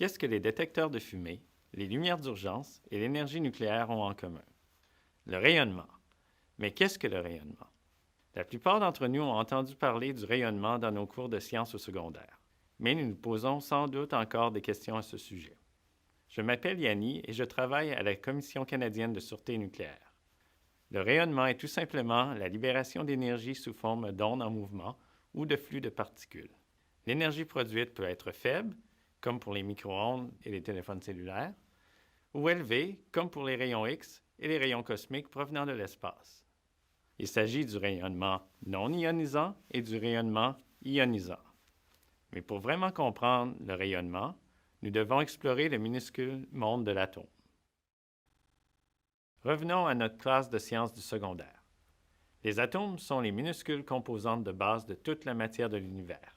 Qu'est-ce que les détecteurs de fumée, les lumières d'urgence et l'énergie nucléaire ont en commun? Le rayonnement. Mais qu'est-ce que le rayonnement? La plupart d'entre nous ont entendu parler du rayonnement dans nos cours de sciences au secondaire, mais nous nous posons sans doute encore des questions à ce sujet. Je m'appelle Yanni et je travaille à la Commission canadienne de sûreté nucléaire. Le rayonnement est tout simplement la libération d'énergie sous forme d'ondes en mouvement ou de flux de particules. L'énergie produite peut être faible, comme pour les micro-ondes et les téléphones cellulaires, ou élevée, comme pour les rayons X et les rayons cosmiques provenant de l'espace. Il s'agit du rayonnement non ionisant et du rayonnement ionisant. Mais pour vraiment comprendre le rayonnement, nous devons explorer le minuscule monde de l'atome. Revenons à notre classe de sciences du secondaire. Les atomes sont les minuscules composantes de base de toute la matière de l'univers.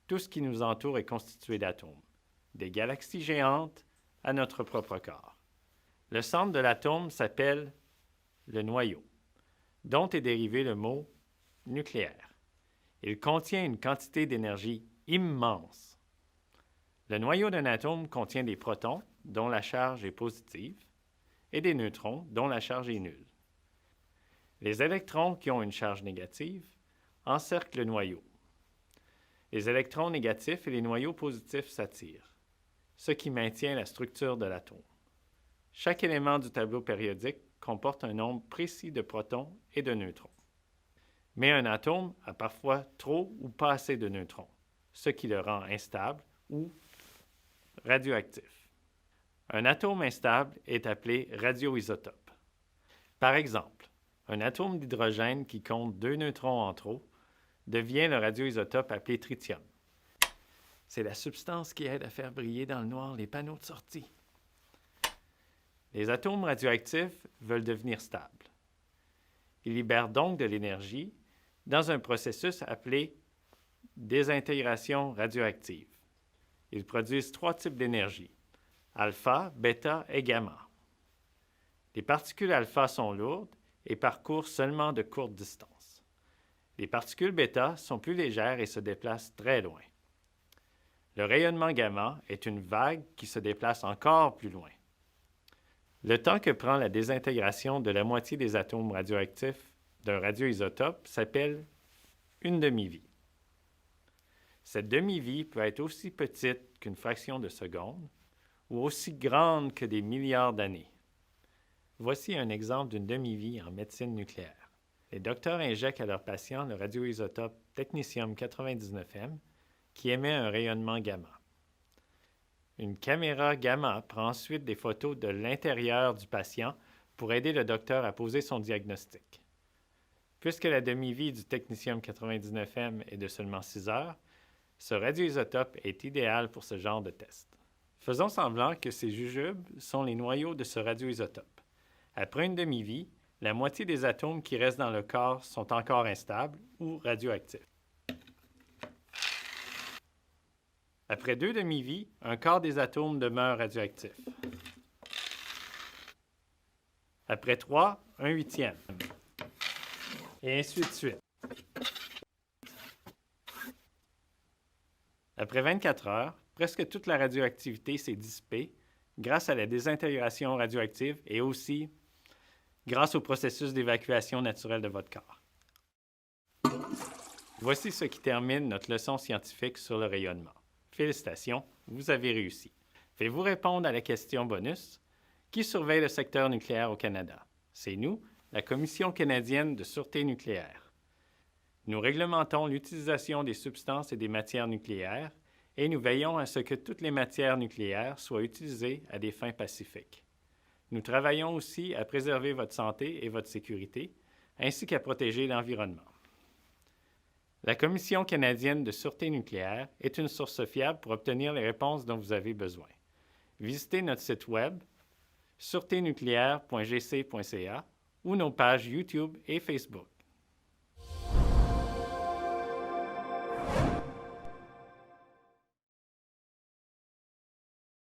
Tout ce qui nous entoure est constitué d'atomes, des galaxies géantes à notre propre corps. Le centre de l'atome s'appelle le noyau, dont est dérivé le mot nucléaire. Il contient une quantité d'énergie immense. Le noyau d'un atome contient des protons, dont la charge est positive, et des neutrons, dont la charge est nulle. Les électrons qui ont une charge négative encerclent le noyau. Les électrons négatifs et les noyaux positifs s'attirent, ce qui maintient la structure de l'atome. Chaque élément du tableau périodique comporte un nombre précis de protons et de neutrons. Mais un atome a parfois trop ou pas assez de neutrons, ce qui le rend instable ou radioactif. Un atome instable est appelé radioisotope. Par exemple, un atome d'hydrogène qui compte 2 neutrons en trop devient le radioisotope appelé tritium. C'est la substance qui aide à faire briller dans le noir les panneaux de sortie. Les atomes radioactifs veulent devenir stables. Ils libèrent donc de l'énergie dans un processus appelé désintégration radioactive. Ils produisent 3 types d'énergie, alpha, bêta et gamma. Les particules alpha sont lourdes et parcourent seulement de courtes distances. Les particules bêta sont plus légères et se déplacent très loin. Le rayonnement gamma est une vague qui se déplace encore plus loin. Le temps que prend la désintégration de la moitié des atomes radioactifs d'un radioisotope s'appelle une demi-vie. Cette demi-vie peut être aussi petite qu'une fraction de seconde ou aussi grande que des milliards d'années. Voici un exemple d'une demi-vie en médecine nucléaire. Les docteurs injectent à leurs patients le radioisotope technétium-99m qui émet un rayonnement gamma. Une caméra gamma prend ensuite des photos de l'intérieur du patient pour aider le docteur à poser son diagnostic. Puisque la demi-vie du technétium-99m est de seulement 6 heures, ce radioisotope est idéal pour ce genre de test. Faisons semblant que ces jujubes sont les noyaux de ce radioisotope. Après une demi-vie, la moitié des atomes qui restent dans le corps sont encore instables ou radioactifs. Après 2 demi-vies, un quart des atomes demeure radioactif. Après 3, un huitième. Et ainsi de suite. Après 24 heures, presque toute la radioactivité s'est dissipée grâce à la désintégration radioactive et aussi grâce au processus d'évacuation naturelle de votre corps. Voici ce qui termine notre leçon scientifique sur le rayonnement. Félicitations, vous avez réussi. Faites-vous répondre à la question bonus? Qui surveille le secteur nucléaire au Canada? C'est nous, la Commission canadienne de sûreté nucléaire. Nous réglementons l'utilisation des substances et des matières nucléaires et nous veillons à ce que toutes les matières nucléaires soient utilisées à des fins pacifiques. Nous travaillons aussi à préserver votre santé et votre sécurité, ainsi qu'à protéger l'environnement. La Commission canadienne de sûreté nucléaire est une source fiable pour obtenir les réponses dont vous avez besoin. Visitez notre site web sûreténucléaire.gc.ca ou nos pages YouTube et Facebook.